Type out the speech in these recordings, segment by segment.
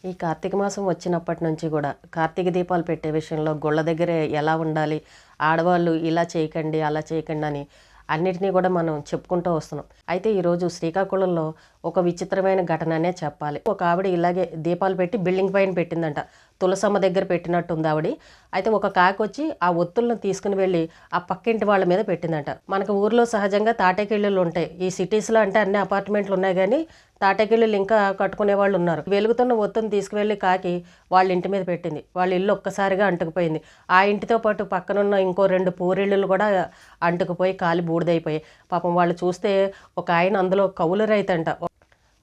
ఈ కార్తీక మాసం వచ్చినప్పటి నుంచి కూడా కార్తీక దీపాలు పెట్టే విషయంలో గుళ్ళ దగ్గర ఎలా ఉండాలి, ఆడవాళ్ళు ఇలా చేయకండి అలా చేయకండి అని అన్నిటినీ కూడా మనం చెప్పుకుంటూ వస్తున్నాం. అయితే ఈరోజు శ్రీకాకుళంలో ఒక విచిత్రమైన ఘటననే చెప్పాలి. ఒక ఆవిడ ఇలాగే దీపాలు పెట్టి బిల్డింగ్ పైన పెట్టిందంట. తులసమ్మ దగ్గర పెట్టినట్టుంది ఆవిడ. అయితే ఒక కాకి వచ్చి ఆ ఒత్తులను తీసుకుని వెళ్ళి ఆ పక్కింటి వాళ్ళ మీద పెట్టిందంట. మనకు ఊర్లో సహజంగా తాటేకిళ్ళు ఉంటాయి. ఈ సిటీస్లో అంటే అన్ని అపార్ట్మెంట్లు ఉన్నాయి, కానీ తాటేకిళ్ళు ఇంకా కట్టుకునే వాళ్ళు ఉన్నారు. వెలుగుతున్న ఒత్తుని తీసుకువెళ్ళి కాకి వాళ్ళ ఇంటి మీద పెట్టింది. వాళ్ళ ఇల్లు ఒక్కసారిగా అంటుకుపోయింది. ఆ ఇంటితో పాటు పక్కనున్న ఇంకో 2 పూరిళ్ళు కూడా అంటుకుపోయి కాలి బూడిదైపోయాయి. పాపం వాళ్ళు చూస్తే ఒక ఆయన అందులో కౌలు రైతంట.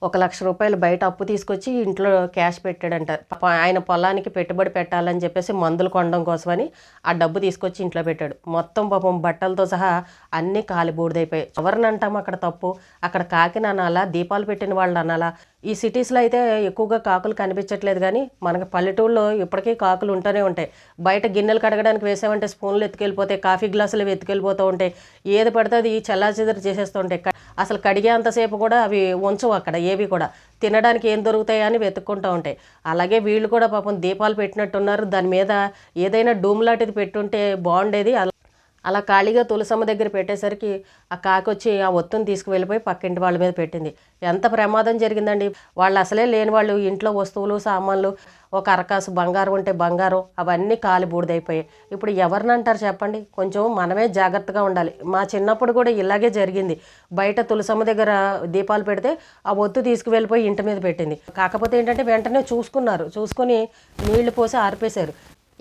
1,00,000 బయట అప్పు తీసుకొచ్చి ఇంట్లో క్యాష్ పెట్టాడంట. ఆయన పొలానికి పెట్టుబడి పెట్టాలని చెప్పేసి మందులు కొనడం కోసమని ఆ డబ్బు తీసుకొచ్చి ఇంట్లో పెట్టాడు. మొత్తం పాపం బట్టలతో సహా అన్నీ కాలి బూడిదైపోయాయి. ఎవరిని అంటాం అక్కడ తప్పు? అక్కడ కాకిని అనాలా, దీపాలు పెట్టిన వాళ్ళని అనాలా? ఈ సిటీస్లో అయితే ఎక్కువగా కాకులు కనిపించట్లేదు, కానీ మనకి పల్లెటూళ్ళలో ఇప్పటికీ కాకులు ఉంటూనే ఉంటాయి. బయట గిన్నెలు కడగడానికి వేసామంటే స్పూన్లు ఎత్తుకెళ్ళిపోతాయి, కాఫీ గ్లాసులు ఎత్తుకెళ్ళిపోతూ ఉంటాయి, ఏది పడితే అది చెల్లాచెదరు చేసేస్తూ ఉంటాయి. అసలు కడిగే అంతసేపు కూడా అవి ఉంచవు అక్కడ ఏవి కూడా. తినడానికి ఏం దొరుకుతాయా అని వెతుక్కుంటూ ఉంటాయి. అలాగే వీళ్ళు కూడా పాపం దీపాలు పెట్టినట్టున్నారు. దాని మీద ఏదైనా డూమ్ లాంటిది పెట్టుంటే బాగుండేది. అలా ఖాళీగా తులసమ్మ దగ్గర పెట్టేసరికి ఆ కాకి వచ్చి ఆ ఒత్తుని తీసుకువెళ్ళిపోయి పక్కింటి వాళ్ళ మీద పెట్టింది. ఎంత ప్రమాదం జరిగిందండి. వాళ్ళు అసలే లేని వాళ్ళు ఇంట్లో వస్తువులు సామాన్లు, ఒక అరకాసు బంగారం ఉంటే బంగారం అవన్నీ కాలి బూడిదైపోయాయి. ఇప్పుడు ఎవరినంటారు చెప్పండి? కొంచెం మనమే జాగ్రత్తగా ఉండాలి. మా చిన్నప్పుడు కూడా ఇలాగే జరిగింది. బయట తులసమ్మ దగ్గర దీపాలు పెడితే ఆ ఒత్తు తీసుకువెళ్ళిపోయి ఇంటి మీద పెట్టింది. కాకపోతే ఏంటంటే వెంటనే చూసుకొని నీళ్లు పోసి ఆర్పేశారు.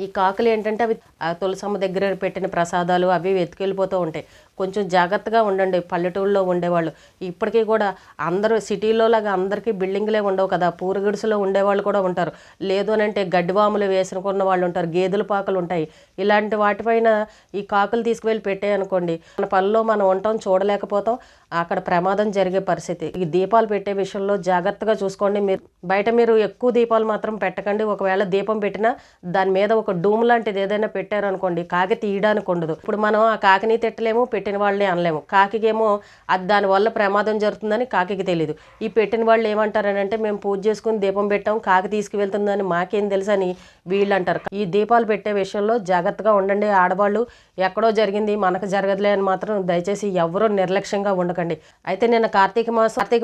ఈ కాకులు ఏంటంటే అవి తులసమ్మ దగ్గర పెట్టిన ప్రసాదాలు అవి వెతుకెళ్ళిపోతూ ఉంటాయి. కొంచెం జాగ్రత్తగా ఉండండి పల్లెటూళ్ళలో ఉండేవాళ్ళు. ఇప్పటికీ కూడా అందరూ సిటీలో లాగా అందరికీ బిల్డింగ్లే ఉండవు కదా, పూరగుడిసెలో ఉండేవాళ్ళు కూడా ఉంటారు. లేదు అని అంటే గడ్డివాములు వేసుకున్న వాళ్ళు ఉంటారు, గేదెల పాకలు ఉంటాయి. ఇలాంటి వాటిపైన ఈ కాకులు తీసుకువెళ్ళి పెట్టాయనుకోండి, మన పనిలో మనం ఉంటాం, చూడలేకపోతాం, అక్కడ ప్రమాదం జరిగే పరిస్థితి. ఈ దీపాలు పెట్టే విషయంలో జాగ్రత్తగా చూసుకోండి. మీరు ఎక్కువ దీపాలు మాత్రం పెట్టకండి. ఒకవేళ దీపం పెట్టినా దాని మీద ఒక డూమ్ లాంటిది ఏదైనా పెట్టారనుకోండి, కాకి తీయడానికి ఉండదు. ఇప్పుడు మనం ఆ కాకిని తిట్టలేము, పెట్టిన వాళ్ళని అనలేము. కాకికేమో అది దానివల్ల ప్రమాదం జరుగుతుందని కాకికి తెలియదు. ఈ పెట్టిన వాళ్ళు ఏమంటారని అంటే, మేము పూజ చేసుకుని దీపం పెట్టాం, కాకి తీసుకువెళ్తుందని మాకేం తెలుసు అని వీళ్ళు అంటారు. ఈ దీపాలు పెట్టే విషయంలో జాగ్రత్తగా ఉండండి ఆడవాళ్ళు. ఎక్కడో జరిగింది మనకు జరగదులే అని మాత్రం దయచేసి ఎవరూ నిర్లక్ష్యంగా ఉండకండి. అయితే నిన్న కార్తీక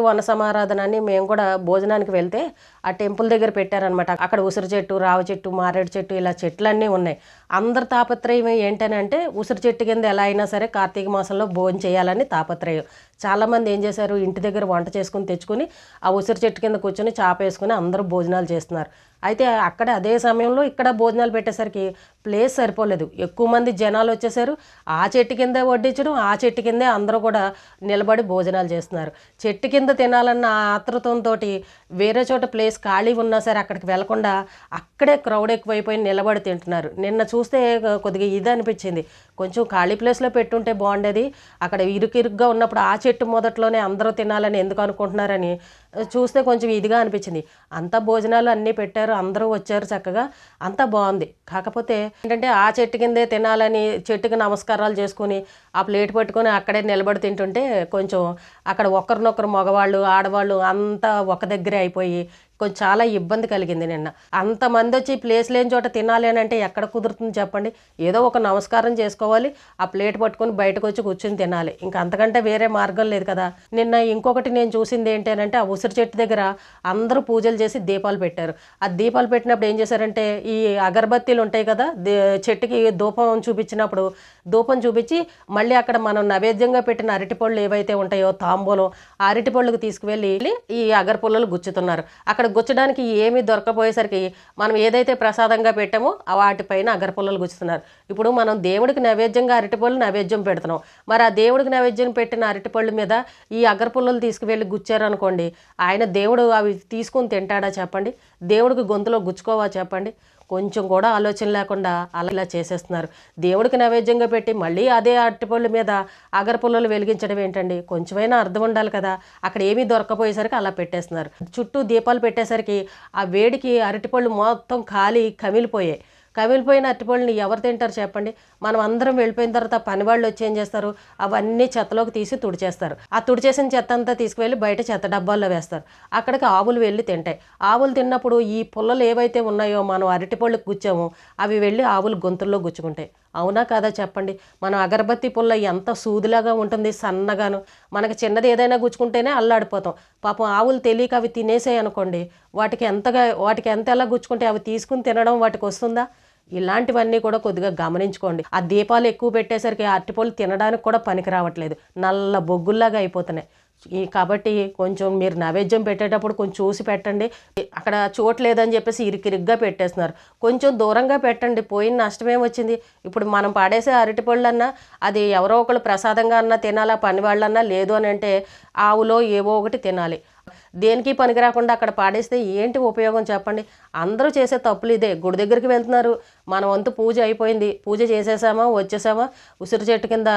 వన సమారాధన అని మేము కూడా భోజనానికి వెళ్తే ఆ టెంపుల్ దగ్గర పెట్టారనమాట. అక్కడ ఉసిరి చెట్టు, రావి చెట్టు, మారేడు చెట్టు ఇలా చెట్లన్నీ ఉన్నాయి. అందరి తాపత్రయం ఏంటనంటే ఉసిరి చెట్టు కింద ఎలా అయినా సరే కార్తీక మాసంలో భోజనం చేయాలని తాపత్రయం. చాలామంది ఏం చేశారు, ఇంటి దగ్గర వంట చేసుకుని తెచ్చుకుని ఆ ఉసిరి చెట్టు కింద కూర్చొని చాప వేసుకుని అందరూ భోజనాలు చేస్తున్నారు. అయితే అక్కడ అదే సమయంలో ఇక్కడ భోజనాలు పెట్టేసరికి ప్లేస్ సరిపోలేదు. ఎక్కువ మంది జనాలు వచ్చేసారు. ఆ చెట్టు కిందే వడ్డించడం, ఆ చెట్టు కిందే అందరూ కూడా నిలబడి భోజనాలు చేస్తున్నారు. చెట్టు కింద తినాలన్న ఆతృతంతో వేరే చోట ప్లేస్ ఖాళీ ఉన్నా సరే అక్కడికి వెళ్లకుండా అక్కడే క్రౌడ్ ఎక్కువైపోయి నిలబడి తింటున్నారు. నిన్న చూస్తే కొద్దిగా ఇది అనిపించింది, కొంచెం ఖాళీ ప్లేస్లో పెట్టుంటే బాగుండేది. అక్కడ ఇరుకిరుగ్గా ఉన్నప్పుడు ఆ చెట్టు మొదట్లోనే అందరూ తినాలని ఎందుకు అనుకుంటున్నారని చూస్తే కొంచెం ఇదిగా అనిపించింది. అంతా భోజనాలు అన్నీ పెట్టారు, అందరూ వచ్చారు, చక్కగా అంతా బాగుంది. కాకపోతే ఏంటంటే ఆ చెట్టు కిందే తినాలని చెట్టుకి నమస్కారాలు చేసుకుని ఆ ప్లేట్ పట్టుకొని అక్కడే నిలబడి తింటుంటే కొంచెం అక్కడ ఒకరినొకరు మగవాళ్ళు ఆడవాళ్ళు అంతా ఒక దగ్గరే అయిపోయి కొంచెం చాలా ఇబ్బంది కలిగింది నిన్న. అంతమంది వచ్చి ప్లేస్ లేని చోట తినాలి అని అంటే ఎక్కడ కుదురుతుంది చెప్పండి? ఏదో ఒక నమస్కారం చేసుకోవాలి, ఆ ప్లేట్ పట్టుకొని బయటకు వచ్చి కూర్చొని తినాలి. ఇంకా అంతకంటే వేరే మార్గం లేదు కదా. నిన్న ఇంకొకటి నేను చూసింది ఏంటి అని అంటే, ఆ ఉసిరి చెట్టు దగ్గర అందరూ పూజలు చేసి దీపాలు పెట్టారు. ఆ దీపాలు పెట్టినప్పుడు ఏం చేశారంటే, ఈ అగరబత్తీలు ఉంటాయి కదా, చెట్టుకి ధూపం చూపించినప్పుడు ధూపం చూపించి మళ్ళీ అక్కడ మనం నైవేద్యంగా పెట్టిన అరటిపళ్ళు ఏవైతే ఉంటాయో తాంబూలం, ఆ అరటిపళ్ళకు తీసుకువెళ్ళి ఈ అగరపుల్లలు గుచ్చుతున్నారు. అక్కడ గుచ్చడానికి ఏమీ దొరకపోయేసరికి మనం ఏదైతే ప్రసాదంగా పెట్టామో వాటిపైన అగరపుల్లలు గుచ్చుతున్నారు. ఇప్పుడు మనం దేవుడికి నైవేద్యంగా అరటిపళ్ళు నైవేద్యం పెడుతున్నాం. మరి ఆ దేవుడికి నైవేద్యం పెట్టిన అరటిపళ్ళు మీద ఈ అగరపుల్లలు తీసుకువెళ్ళి గుచ్చారనుకోండి, ఆయన దేవుడు అవి తీసుకుని తింటాడా చెప్పండి? దేవుడికి గొంతులో గుచ్చుకోవా చెప్పండి? కొంచెం కూడా ఆలోచన లేకుండా అలా ఇలా చేసేస్తున్నారు. దేవుడికి నైవేద్యంగా పెట్టి మళ్ళీ అదే అరటిపళ్ళ మీద అగరపుల్లలు వెలిగించడం ఏంటండి? కొంచెమైనా అర్థం ఉండాలి కదా. అక్కడ ఏమీ దొరకపోయేసరికి అలా పెట్టేస్తున్నారు. చుట్టూ దీపాలు పెట్టేసరికి ఆ వేడికి అరటిపళ్ళు మొత్తం కాలి కమిలిపోయాయి. కమిలిపోయిన అరటిపళ్ళని ఎవరు తింటారు చెప్పండి? మనం అందరం వెళ్ళిపోయిన తర్వాత పని వాళ్ళు వచ్చి ఏం చేస్తారు, అవన్నీ చెత్తలోకి తీసి తుడిచేస్తారు. ఆ తుడిచేసిన చెత్త అంతా తీసుకువెళ్ళి బయట చెత్త డబ్బాల్లో వేస్తారు. అక్కడికి ఆవులు వెళ్ళి తింటాయి. ఆవులు తిన్నప్పుడు ఈ పుల్లలు ఏవైతే ఉన్నాయో మనం అరటిపళ్ళకి గుచ్చామో అవి వెళ్ళి ఆవులు గొంతుల్లో గుచ్చుకుంటాయి. అవునా కాదా చెప్పండి? మనం అగరబత్తి పుల్ల ఎంత సూదిలాగా ఉంటుంది, సన్నగాను. మనకి చిన్నది ఏదైనా గుచ్చుకుంటేనే అల్లాడిపోతాం. పాపం ఆవులు తెలియక అవి తినేసాయి అనుకోండి, వాటికి ఎంత ఎలా గుచ్చుకుంటే అవి తీసుకుని తినడం వాటికి వస్తుందా? ఇలాంటివన్నీ కూడా కొద్దిగా గమనించుకోండి. ఆ దీపాలు ఎక్కువ పెట్టేసరికి అరటిపళ్ళు తినడానికి కూడా పనికి రావట్లేదు, నల్ల బొగ్గుల్లాగా అయిపోతున్నాయి. కాబట్టి కొంచెం మీరు నైవేద్యం పెట్టేటప్పుడు కొంచెం చూసి పెట్టండి. అక్కడ చోటు లేదని చెప్పేసి ఇరికిరిగ్గా పెట్టేస్తున్నారు. కొంచెం దూరంగా పెట్టండి, పోయిన నష్టమేం వచ్చింది? ఇప్పుడు మనం పాడేసే అరటిపళ్ళన్నా అది ఎవరో ఒకళ్ళు ప్రసాదంగా అన్నా తినాలా, పని వాళ్ళన్నా లేదు అని అంటే ఆవులో ఏవో ఒకటి తినాలి. దేనికి పనికి రాకుండా అక్కడ పాడేస్తే ఏంటి ఉపయోగం చెప్పండి? అందరూ చేసే తప్పులు ఇదే. గుడి దగ్గరికి వెళ్తున్నారు, మన వంతు పూజ అయిపోయింది, పూజ చేసేసామా వచ్చేసామా, ఉసిరి చెట్టు కింద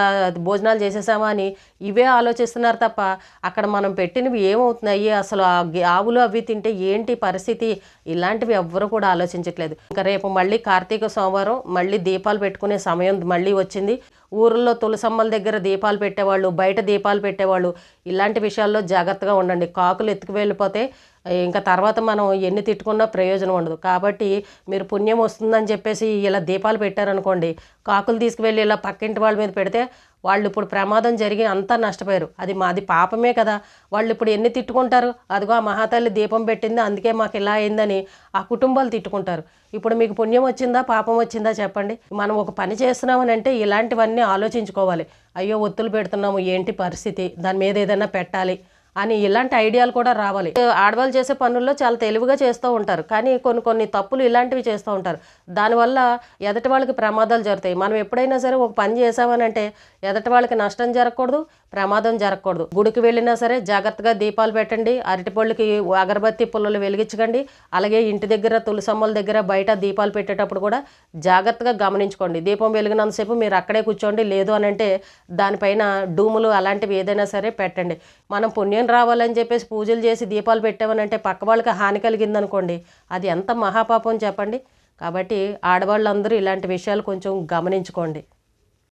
భోజనాలు చేసేసామా అని ఇవే ఆలోచిస్తున్నారు తప్ప అక్కడ మనం పెట్టినవి ఏమవుతున్నాయి, అసలు ఆవులు అవి తింటే ఏంటి పరిస్థితి, ఇలాంటివి ఎవ్వరూ కూడా ఆలోచించట్లేదు. ఇంకా రేపు మళ్ళీ కార్తీక సోమవారం, మళ్ళీ దీపాలు పెట్టుకునే సమయం మళ్ళీ వచ్చింది. ఊర్లో తులసమ్మల దగ్గర దీపాలు పెట్టేవాళ్ళు, బయట దీపాలు పెట్టేవాళ్ళు, ఇలాంటి విషయాల్లో జాగ్రత్తగా ఉండండి. కాకులు ఎత్తుకు వెళ్ళిపోతే ఇంకా తర్వాత మనం ఎన్ని తిట్టుకున్నా ప్రయోజనం ఉండదు. కాబట్టి మీరు పుణ్యం వస్తుందని చెప్పేసి ఇలా దీపాలు పెట్టారనుకోండి, కాకులు తీసుకువెళ్ళి ఇలా పక్కింటి వాళ్ళ మీద పెడితే వాళ్ళు ఇప్పుడు ప్రమాదం జరిగి అంతా నష్టపోయారు. అది మాది పాపమే కదా, వాళ్ళు ఇప్పుడు ఎన్ని తిట్టుకుంటారు? అదిగో ఆ మహాతల్లి దీపం పెట్టింది అందుకే మాకు ఇలా అయిందని ఆ కుటుంబాలు తిట్టుకుంటారు. ఇప్పుడు మీకు పుణ్యం వచ్చిందా పాపం వచ్చిందా చెప్పండి? మనం ఒక పని చేస్తున్నామని అంటే ఇలాంటివన్నీ ఆలోచించుకోవాలి. అయ్యో ఒత్తులు పెడుతున్నాము, ఏంటి పరిస్థితి, దాని మీద ఏదైనా పెట్టాలి అని ఇలాంటి ఐడియాలు కూడా రావాలి. ఆడవాళ్ళు చేసే పనుల్లో చాలా తెలివిగా చేస్తూ ఉంటారు, కానీ కొన్ని తప్పులు ఇలాంటివి చేస్తూ ఉంటారు. దానివల్ల ఎదటి వాళ్ళకి ప్రమాదాలు జరుగుతాయి. మనం ఎప్పుడైనా సరే ఒక పని చేసామని అంటే ఎదటి వాళ్ళకి నష్టం జరగకూడదు, ప్రమాదం జరగకూడదు. గుడికి వెళ్ళినా సరే జాగ్రత్తగా దీపాలు పెట్టండి, అరటిపళ్ళకి అగరబత్తి పుల్లలు వెలిగించకండి. అలాగే ఇంటి దగ్గర తులసమ్మల దగ్గర బయట దీపాలు పెట్టేటప్పుడు కూడా జాగ్రత్తగా గమనించుకోండి. దీపం వెలిగినంతసేపు మీరు అక్కడే కూర్చోండి, లేదు అని అంటే దానిపైన డూములు అలాంటివి ఏదైనా సరే పెట్టండి. మనం పుణ్యం రావాలని చెప్పేసి పూజలు చేసి దీపాలు పెట్టామని అంటే పక్క వాళ్ళకి హాని కలిగిందనుకోండి, అది ఎంత మహాపాపం చెప్పండి? కాబట్టి ఆడవాళ్ళందరూ ఇలాంటి విషయాలు కొంచెం గమనించుకోండి.